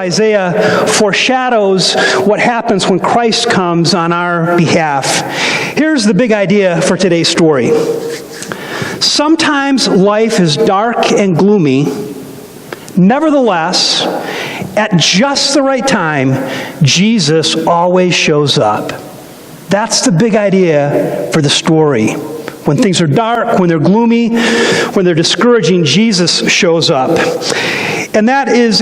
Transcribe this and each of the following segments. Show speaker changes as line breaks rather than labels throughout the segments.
Isaiah foreshadows what happens when Christ comes on our behalf. Here's the big idea for today's story. Sometimes life is dark and gloomy. Nevertheless, at just the right time, Jesus always shows up. That's the big idea for the story. When things are dark, when they're gloomy, when they're discouraging, Jesus shows up. And that is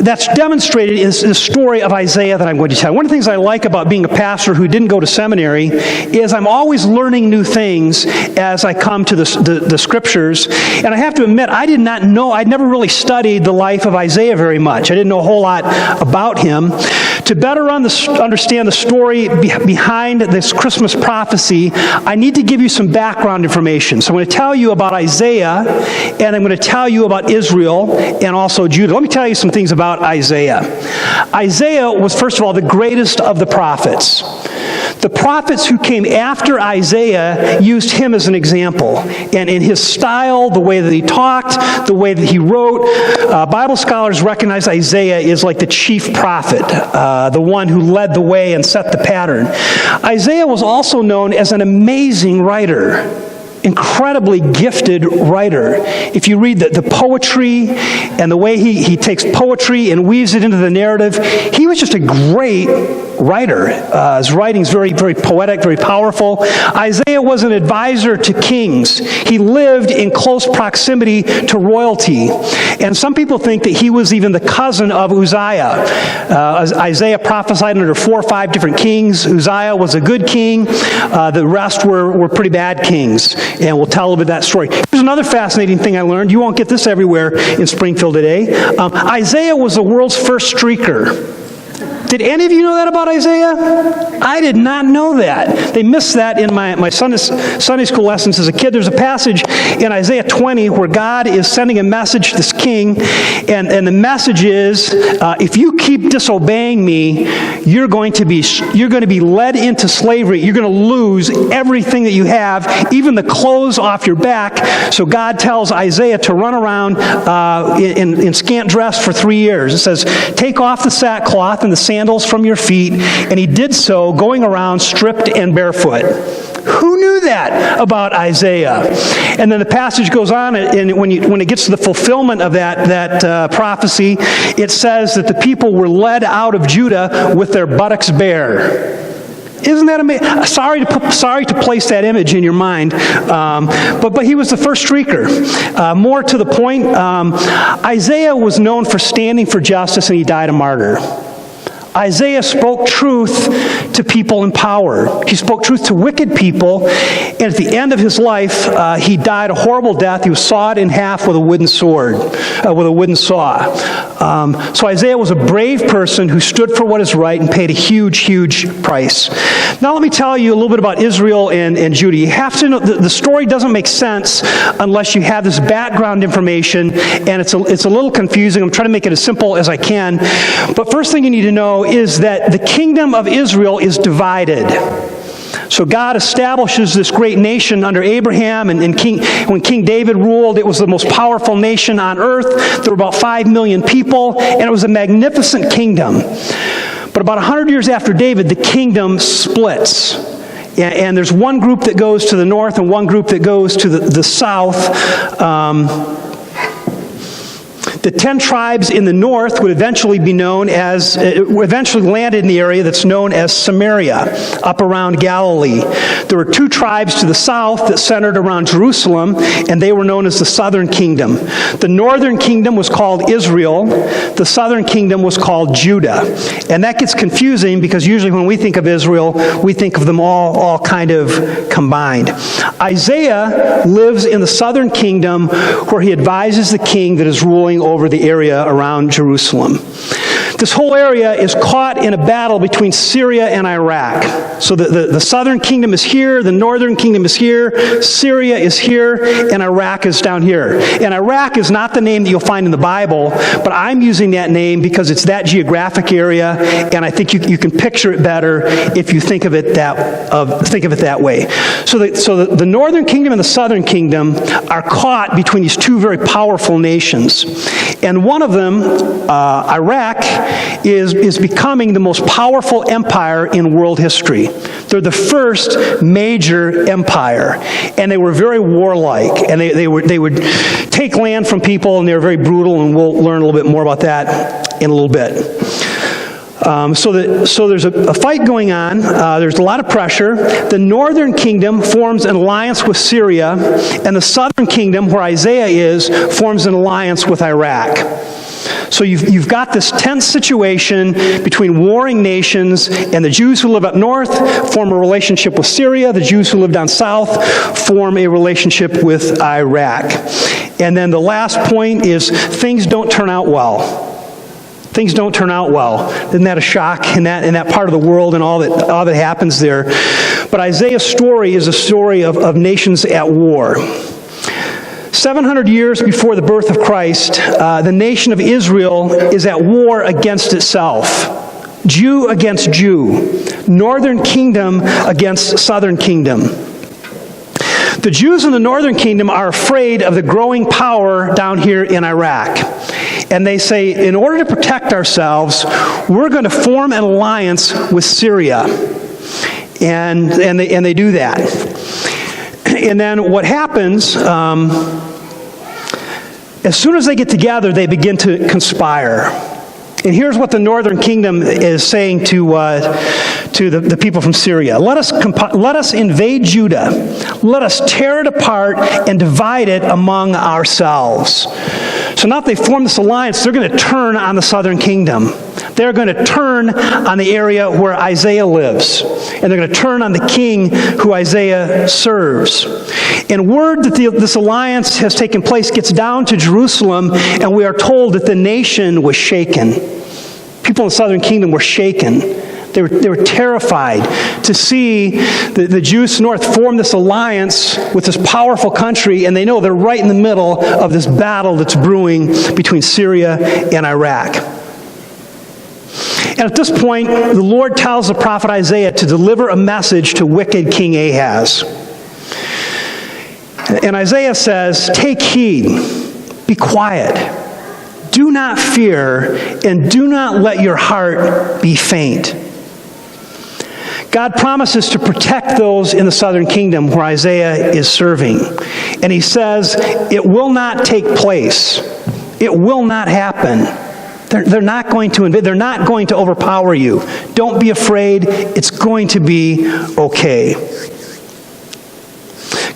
that's demonstrated in the story of Isaiah that I'm going to tell. One of the things I like about being a pastor who didn't go to seminary is I'm always learning new things as I come to the scriptures. And I have to admit, I did not know, I'd never really studied the life of Isaiah very much. I didn't know a whole lot about him. To better understand the story behind this Christmas prophecy, I need to give you some background information. So I'm going to tell you about Isaiah, and I'm going to tell you about Israel and also Judah. Let me tell you some things about Isaiah. Isaiah was, first of all, the greatest of the prophets. The prophets who came after Isaiah used him as an example. And in his style, the way that he talked, the way that he wrote, Bible scholars recognize Isaiah is like the chief prophet, the one who led the way and set the pattern. Isaiah was also known as an amazing writer. Incredibly gifted writer. If you read the poetry and the way he takes poetry and weaves it into the narrative, he was just a great writer. His writing's very, very poetic, very powerful. Isaiah was an advisor to kings. He lived in close proximity to royalty. And some people think that he was even the cousin of Uzziah. Isaiah prophesied under 4 or 5 different kings. Uzziah was a good king. The rest were pretty bad kings. And we'll tell a little bit of that story. Here's another fascinating thing I learned. You won't get this everywhere in Springfield today. Isaiah was the world's first streaker. Did any of you know that about Isaiah? I did not know that. They missed that in my Sunday school lessons as a kid. There's a passage in Isaiah 20 where God is sending a message to this king, and the message is, if you keep disobeying me, you're going to be led into slavery. You're going to lose everything that you have, even the clothes off your back. So God tells Isaiah to run around in scant dress for 3 years. It says, take off the sackcloth and the sandals from your feet, and he did so, going around stripped and barefoot. Who knew that about Isaiah? And then the passage goes on, and when it gets to the fulfillment of that prophecy, it says that the people were led out of Judah with their buttocks bare. Isn't that amazing? Sorry to place that image in your mind, but he was the first streaker. More to the point, Isaiah was known for standing for justice, and he died a martyr. Isaiah spoke truth to people in power. He spoke truth to wicked people, and at the end of his life, he died a horrible death. He was sawed in half with a wooden sword, with a wooden saw. So Isaiah was a brave person who stood for what is right and paid a huge, huge price. Now let me tell you a little bit about Israel and Judah. You have to know the story doesn't make sense unless you have this background information, and it's a little confusing. I'm trying to make it as simple as I can. But first thing you need to know is that the kingdom of Israel is divided. So God establishes this great nation under Abraham, and when King David ruled, it was the most powerful nation on earth. There were about 5 million people, and it was a magnificent kingdom. But about 100 years after David, the kingdom splits. And there's one group that goes to the north and one group that goes to the south. The 10 tribes in the north would eventually eventually landed in the area that's known as Samaria, up around Galilee. There were 2 tribes to the south that centered around Jerusalem, and they were known as the southern kingdom. The northern kingdom was called Israel. The southern kingdom was called Judah. And that gets confusing because usually when we think of Israel, we think of them all kind of combined. Isaiah lives in the southern kingdom where he advises the king that is ruling over the area around Jerusalem. This whole area is caught in a battle between Syria and Iraq. So the southern kingdom is here, the northern kingdom is here, Syria is here, and Iraq is down here. And Iraq is not the name that you'll find in the Bible, but I'm using that name because it's that geographic area, and I think you can picture it better if you think of it that way. So the northern kingdom and the southern kingdom are caught between these 2 very powerful nations. And one of them, Iraq, is becoming the most powerful empire in world history. They're the first major empire, and they were very warlike, and they would take land from people, and they were very brutal, and we'll learn a little bit more about that in a little bit. So there's a fight going on. There's a lot of pressure. The northern kingdom forms an alliance with Syria, and the southern kingdom, where Isaiah is, forms an alliance with Iraq. So you've got this tense situation between warring nations, and the Jews who live up north form a relationship with Syria. The Jews who live down south form a relationship with Iraq. And then the last point is things don't turn out well. Things don't turn out well. Isn't that a shock in that part of the world and all that happens there? But Isaiah's story is a story of nations at war. 700 years before the birth of Christ, the nation of Israel is at war against itself. Jew against Jew. Northern kingdom against southern kingdom. The Jews in the northern kingdom are afraid of the growing power down here in Iraq. And they say, in order to protect ourselves, we're going to form an alliance with Syria. And they do that. And then what happens, as soon as they get together, they begin to conspire. And here's what the northern kingdom is saying to the people from Syria. Let us invade Judah. Let us tear it apart and divide it among ourselves. So now that they form this alliance, they're going to turn on the southern kingdom. They're going to turn on the area where Isaiah lives. And they're going to turn on the king who Isaiah serves. And word that this alliance has taken place gets down to Jerusalem, and we are told that the nation was shaken. People in the southern kingdom were shaken. They were terrified to see the Jews north form this alliance with this powerful country, and they know they're right in the middle of this battle that's brewing between Syria and Iraq. And at this point, the Lord tells the prophet Isaiah to deliver a message to wicked King Ahaz. And Isaiah says, "Take heed, be quiet, do not fear, and do not let your heart be faint." God promises to protect those in the southern kingdom where Isaiah is serving. And he says, it will not take place. It will not happen. They're not going to invade. They're not going to overpower you. Don't be afraid. It's going to be okay.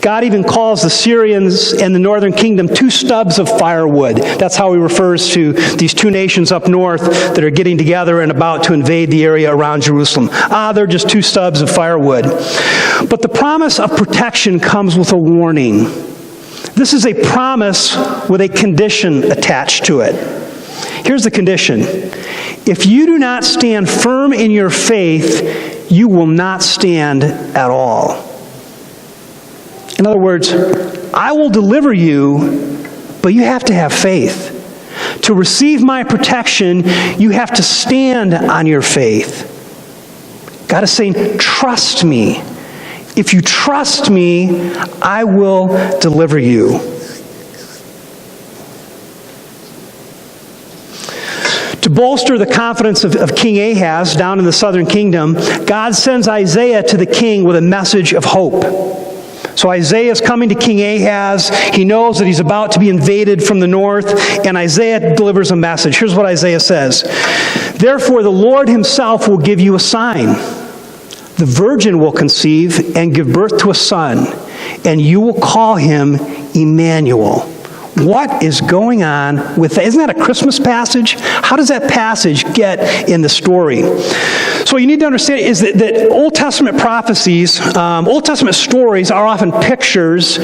God even calls the Syrians and the northern kingdom two stubs of firewood. That's how he refers to these two nations up north that are getting together and about to invade the area around Jerusalem. They're just two stubs of firewood. But the promise of protection comes with a warning. This is a promise with a condition attached to it. Here's the condition. If you do not stand firm in your faith, you will not stand at all. In other words, I will deliver you, but you have to have faith. To receive my protection, you have to stand on your faith. God is saying, trust me. If you trust me, I will deliver you. To bolster the confidence of King Ahaz down in the southern kingdom, God sends Isaiah to the king with a message of hope. So Isaiah is coming to King Ahaz. He knows that he's about to be invaded from the north, and Isaiah delivers a message. Here's what Isaiah says. Therefore, the Lord himself will give you a sign. The virgin will conceive and give birth to a son, and you will call him Emmanuel. What is going on with that? Isn't that a Christmas passage? How does that passage get in the story? So what you need to understand is that Old Testament prophecies, Old Testament stories are often pictures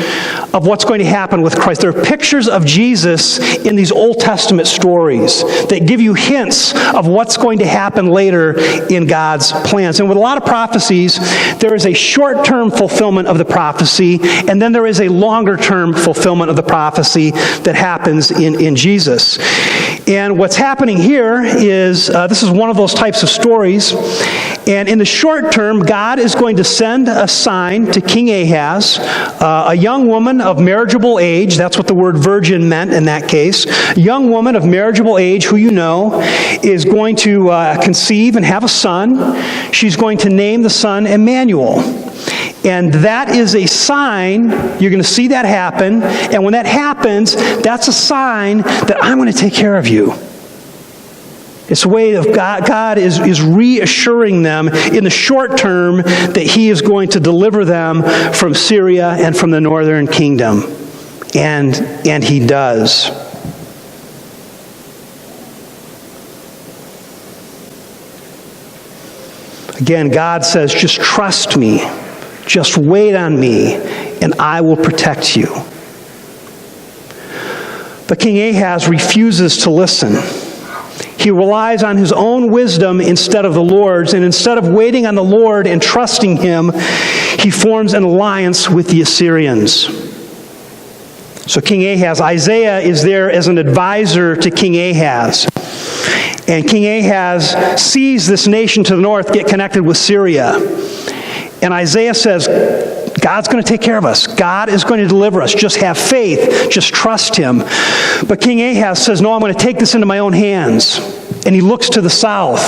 of what's going to happen with Christ. There are pictures of Jesus in these Old Testament stories that give you hints of what's going to happen later in God's plans. And with a lot of prophecies, there is a short-term fulfillment of the prophecy, and then there is a longer-term fulfillment of the prophecy that happens in Jesus. And what's happening here is, this is one of those types of stories And in the short term, God is going to send a sign to King Ahaz, a young woman of marriageable age. That's what the word virgin meant in that case. A young woman of marriageable age who you know is going to conceive and have a son. She's going to name the son Emmanuel. And that is a sign, you're going to see that happen. And when that happens, that's a sign that I'm going to take care of you. It's a way of God is reassuring them in the short term that He is going to deliver them from Syria and from the northern kingdom. And He does. Again, God says, just trust me. Just wait on me, and I will protect you. But King Ahaz refuses to listen. He relies on his own wisdom instead of the Lord's, and instead of waiting on the Lord and trusting Him, he forms an alliance with the Assyrians. So King Ahaz, Isaiah is there as an advisor to King Ahaz. And King Ahaz sees this nation to the north get connected with Syria. And Isaiah says, God's going to take care of us. God is going to deliver us. Just have faith. Just trust Him. But King Ahaz says, no, I'm going to take this into my own hands. And he looks to the south,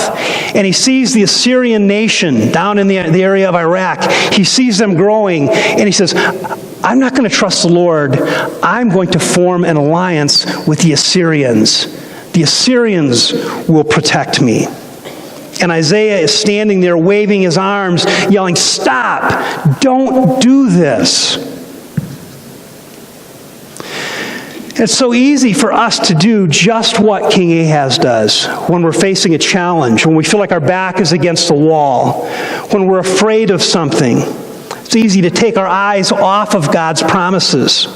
and he sees the Assyrian nation down in the area of Iraq. He sees them growing, and he says, I'm not going to trust the Lord. I'm going to form an alliance with the Assyrians. The Assyrians will protect me. And Isaiah is standing there waving his arms, yelling, stop! Don't do this. It's so easy for us to do just what King Ahaz does when we're facing a challenge, when we feel like our back is against the wall, when we're afraid of something. It's easy to take our eyes off of God's promises.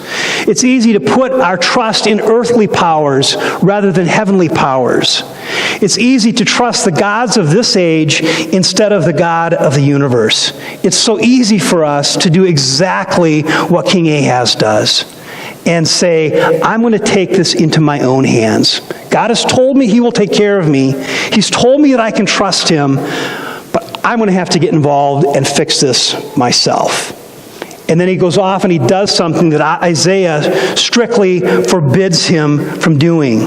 It's easy to put our trust in earthly powers rather than heavenly powers. It's easy to trust the gods of this age instead of the God of the universe. It's so easy for us to do exactly what King Ahaz does and say, I'm going to take this into my own hands. God has told me He will take care of me. He's told me that I can trust Him, but I'm going to have to get involved and fix this myself. And then he goes off and he does something that Isaiah strictly forbids him from doing.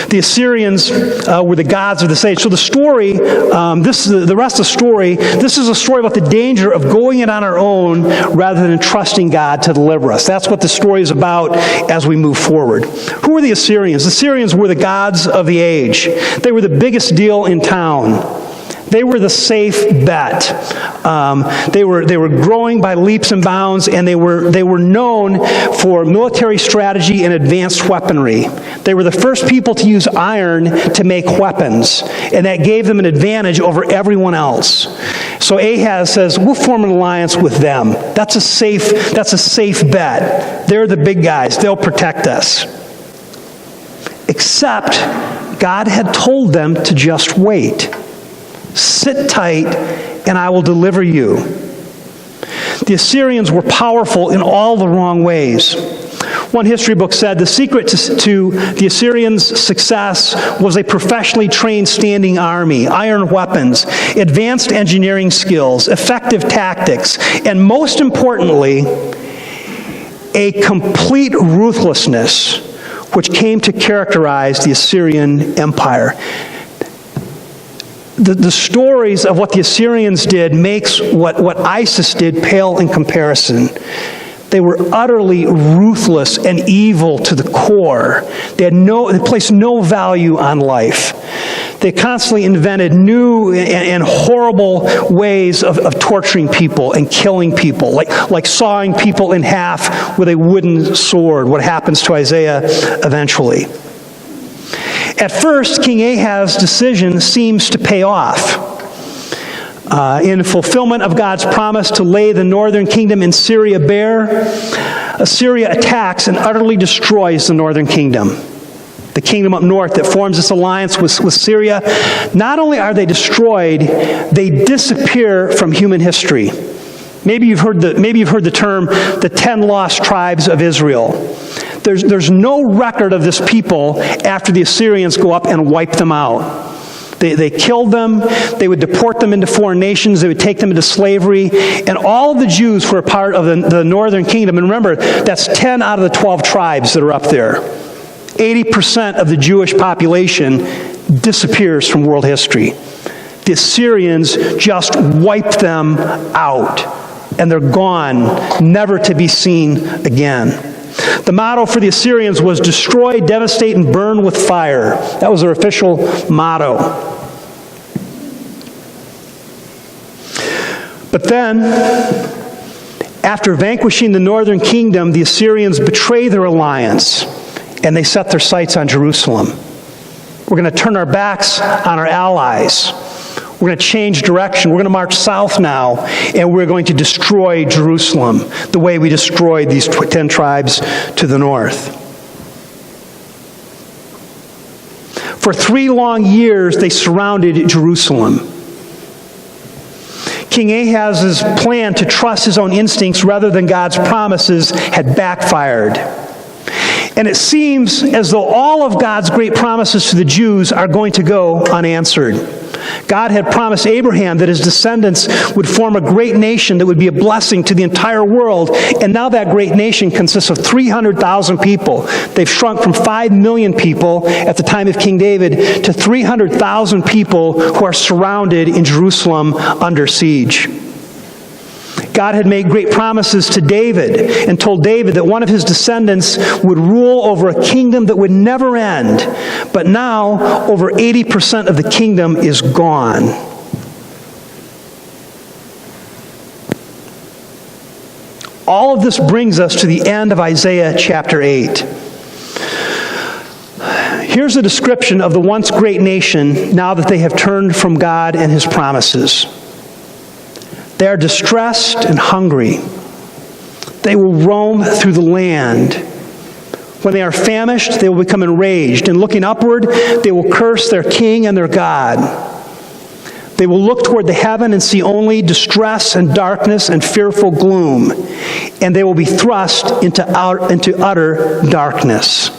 The Assyrians were the gods of this age. So the story, the rest of the story, this is a story about the danger of going it on our own rather than trusting God to deliver us. That's what the story is about as we move forward. Who were the Assyrians? The Assyrians were the gods of the age. They were the biggest deal in town. They were the safe bet. They were growing by leaps and bounds, and they were known for military strategy and advanced weaponry. They were the first people to use iron to make weapons, and that gave them an advantage over everyone else. So Ahaz says, we'll form an alliance with them. That's a safe bet. They're the big guys. They'll protect us. Except God had told them to just wait. Sit tight, and I will deliver you. The Assyrians were powerful in all the wrong ways. One history book said the secret to the Assyrians' success was a professionally trained standing army, iron weapons, advanced engineering skills, effective tactics, and most importantly, a complete ruthlessness which came to characterize the Assyrian Empire. The stories of what the Assyrians did makes what ISIS did pale in comparison. They were utterly ruthless and evil to the core. They placed no value on life. They constantly invented new and horrible ways of torturing people and killing people, like sawing people in half with a wooden sword, what happens to Isaiah eventually. At first, King Ahaz's decision seems to pay off. In fulfillment of God's promise to lay the northern kingdom in Syria bare, Assyria attacks and utterly destroys the northern kingdom. The kingdom up north that forms this alliance with Syria, not only are they destroyed, they disappear from human history. Maybe you've heard the term the 10 lost tribes of Israel. There's no record of this people after the Assyrians go up and wipe them out. They killed them. They would deport them into foreign nations. They would take them into slavery. And all of the Jews were a part of the northern kingdom. And remember, that's 10 out of the 12 tribes that are up there. 80% of the Jewish population disappears from world history. The Assyrians just wiped them out, and they're gone, never to be seen again. The motto for the Assyrians was destroy, devastate, and burn with fire. That was their official motto. But then, after vanquishing the northern kingdom, the Assyrians betrayed their alliance, and they set their sights on Jerusalem. We're going to turn our backs on our allies. We're going to change direction. We're going to march south now, and we're going to destroy Jerusalem the way we destroyed these 10 tribes to the north. For 3 long years, they surrounded Jerusalem. King Ahaz's plan to trust his own instincts rather than God's promises had backfired. And it seems as though all of God's great promises to the Jews are going to go unanswered. God had promised Abraham that his descendants would form a great nation that would be a blessing to the entire world. And now that great nation consists of 300,000 people. They've shrunk from 5 million people at the time of King David to 300,000 people who are surrounded in Jerusalem under siege. God had made great promises to David and told David that one of his descendants would rule over a kingdom that would never end. But now, over 80% of the kingdom is gone. All of this brings us to the end of Isaiah chapter 8. Here's a description of the once great nation now that they have turned from God and his promises. They are distressed and hungry. They will roam through the land. When they are famished, they will become enraged. And looking upward, they will curse their king and their God. They will look toward the heaven and see only distress and darkness and fearful gloom. And they will be thrust into utter darkness.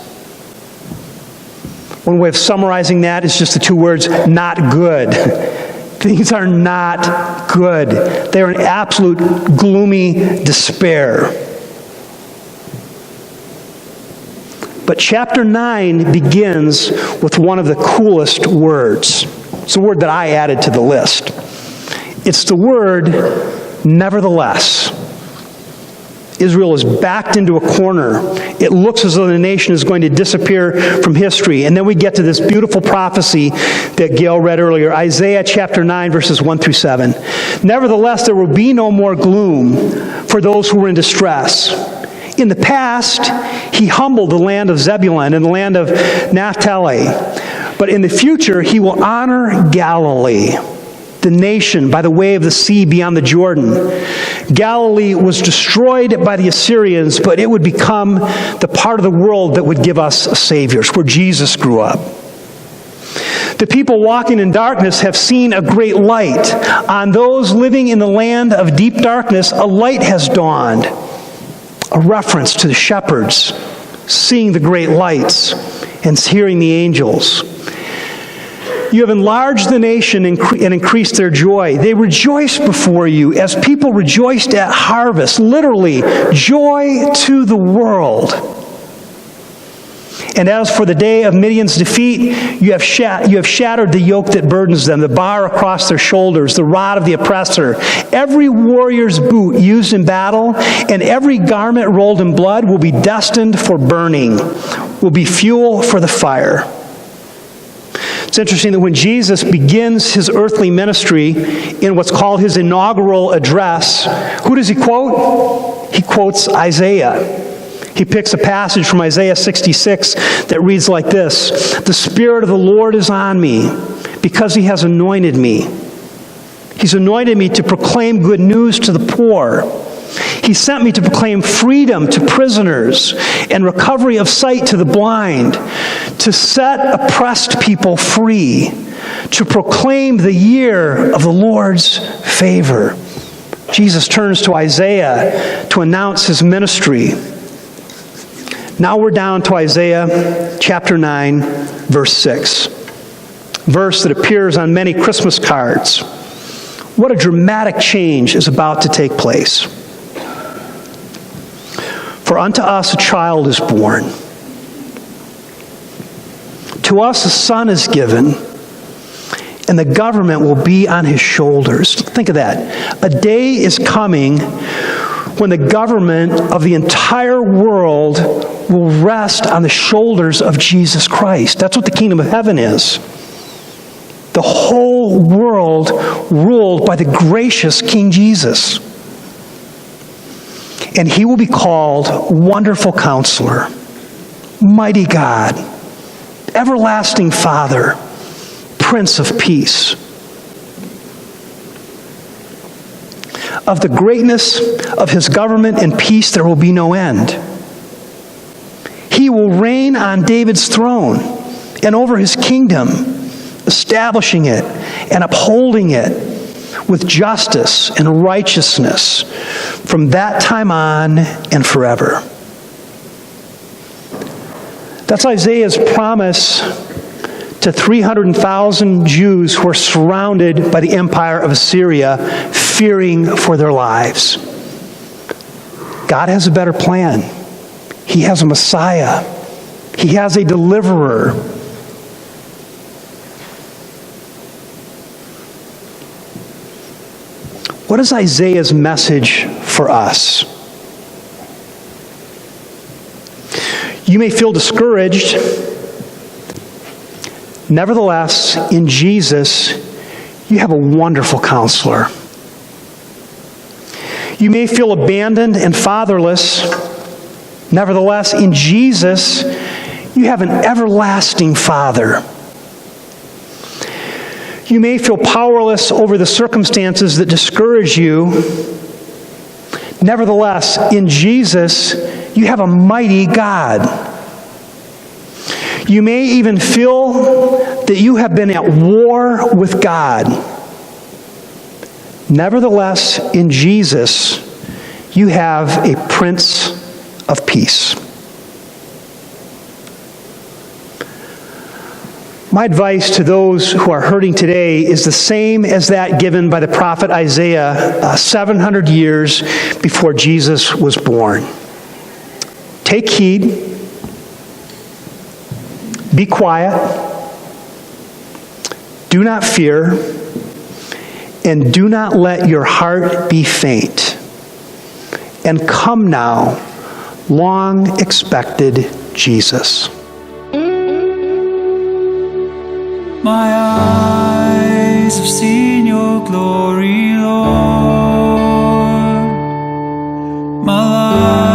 One way of summarizing that is just the 2 words, not good. Things are not good. They are in absolute gloomy despair. But chapter 9 begins with one of the coolest words. It's a word that I added to the list. It's the word nevertheless. Israel is backed into a corner. It looks as though the nation is going to disappear from history. And then we get to this beautiful prophecy that Gail read earlier, Isaiah chapter 9, verses 1 through 7. Nevertheless, there will be no more gloom for those who were in distress. In the past, he humbled the land of Zebulun and the land of Naphtali. But in the future, he will honor Galilee, the nation by the way of the sea beyond the Jordan. Galilee was destroyed by the Assyrians, but it would become the part of the world that would give us a Savior. It's where Jesus grew up. The people walking in darkness have seen a great light. On those living in the land of deep darkness, a light has dawned. A reference to the shepherds seeing the great lights and hearing the angels. You have enlarged the nation and increased their joy. They rejoice before you as people rejoiced at harvest. Literally, joy to the world. And as for the day of Midian's defeat, you have shattered the yoke that burdens them, the bar across their shoulders, the rod of the oppressor. Every warrior's boot used in battle and every garment rolled in blood will be destined for burning, will be fuel for the fire. It's interesting that when Jesus begins his earthly ministry in what's called his inaugural address, who does he quote? He quotes Isaiah. He picks a passage from Isaiah 66 that reads like this: "The Spirit of the Lord is on me, because he has anointed me. He's anointed me to proclaim good news to the poor. He sent me to proclaim freedom to prisoners and recovery of sight to the blind, to set oppressed people free, to proclaim the year of the Lord's favor." Jesus turns to Isaiah to announce his ministry. Now we're down to Isaiah chapter 9, verse 6. verse that appears on many Christmas cards. What a dramatic change is about to take place. For unto us a child is born. To us a son is given, and the government will be on his shoulders. Think of that. A day is coming when the government of the entire world will rest on the shoulders of Jesus Christ. That's what the kingdom of heaven is. The whole world ruled by the gracious King Jesus. And he will be called Wonderful Counselor, Mighty God, Everlasting Father, Prince of Peace. Of the greatness of his government and peace there will be no end. He will reign on David's throne and over his kingdom, establishing it and upholding it with justice and righteousness from that time on and forever. That's Isaiah's promise to 300,000 Jews who are surrounded by the empire of Assyria, fearing for their lives. God has a better plan. He has a Messiah. He has a deliverer. What is Isaiah's message for us? You may feel discouraged. Nevertheless, in Jesus, you have a wonderful counselor. You may feel abandoned and fatherless. Nevertheless, in Jesus, you have an everlasting Father. You may feel powerless over the circumstances that discourage you. Nevertheless, in Jesus, you have a mighty God. You may even feel that you have been at war with God. Nevertheless, in Jesus, you have a Prince of Peace. My advice to those who are hurting today is the same as that given by the prophet Isaiah 700 years before Jesus was born. Take heed. Be quiet. Do not fear. And do not let your heart be faint. And come now, long expected Jesus.
My eyes have seen your glory, Lord. My life